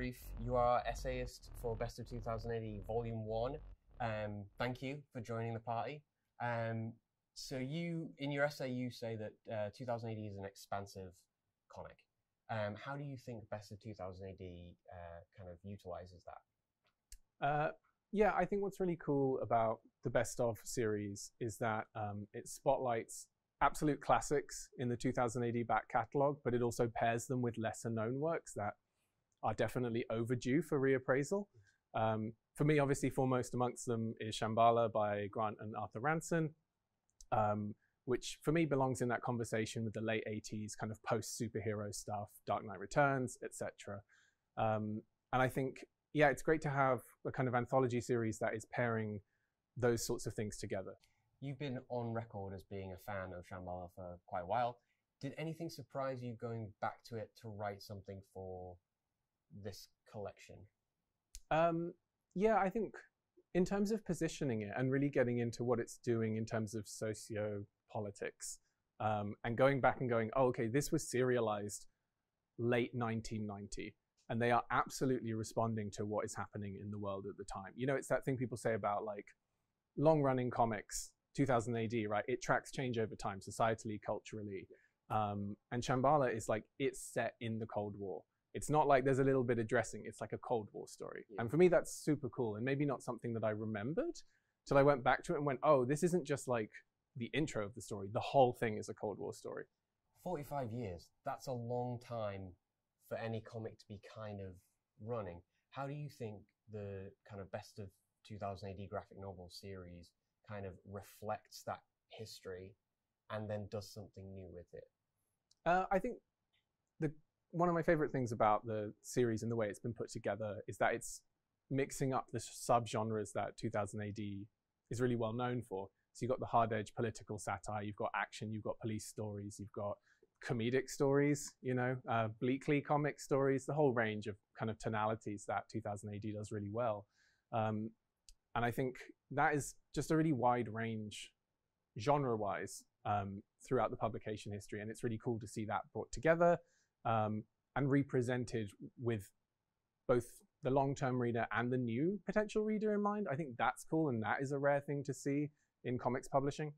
Sherif. You are essayist for Best of 2080 Volume 1. Thank you for joining the party. So in your essay, you say that 2080 is an expansive comic. How do you think Best of 2080 kind of utilizes that? Yeah, I think what's really cool about the Best of series is that it spotlights absolute classics in the 2080 back catalogue, but it also pairs them with lesser known works that are definitely overdue for reappraisal. For me, obviously, foremost amongst them is Shambhala by Grant and Arthur Ranson, which for me belongs in that conversation with the late 80s kind of post-superhero stuff, Dark Knight Returns, etc. And I think, yeah, it's great to have a kind of anthology series that is pairing those sorts of things together. You've been on record as being a fan of Shambhala for quite a while. Did anything surprise you going back to it to write something for this collection? Yeah, I think in terms of positioning it and really getting into what it's doing in terms of socio-politics, and going back and going, oh, okay, this was serialized late 1990. And they are absolutely responding to what is happening in the world at the time. You know, it's that thing people say about like long-running comics, 2000 AD, right? It tracks change over time, societally, culturally. And Shambhala is like, it's set in the Cold War. It's not like there's a little bit of dressing. It's like a Cold War story. Yeah. And for me, that's super cool. And maybe not something that I remembered till I went back to it and went, oh, this isn't just like the intro of the story. The whole thing is a Cold War story. 45 years, that's a long time for any comic to be kind of running. How do you think the kind of Best of 2000 AD graphic novel series kind of reflects that history and then does something new with it? I think one of my favorite things about the series and the way it's been put together is that it's mixing up the subgenres that 2000 AD is really well known for. So you've got the hard edge political satire, you've got action, you've got police stories, you've got comedic stories, you know, bleakly comic stories, the whole range of kind of tonalities that 2000 AD does really well. And I think that is just a really wide range genre-wise throughout the publication history. And it's really cool to see that brought together and represented with both the long-term reader and the new potential reader in mind. I think that's cool, and that is a rare thing to see in comics publishing.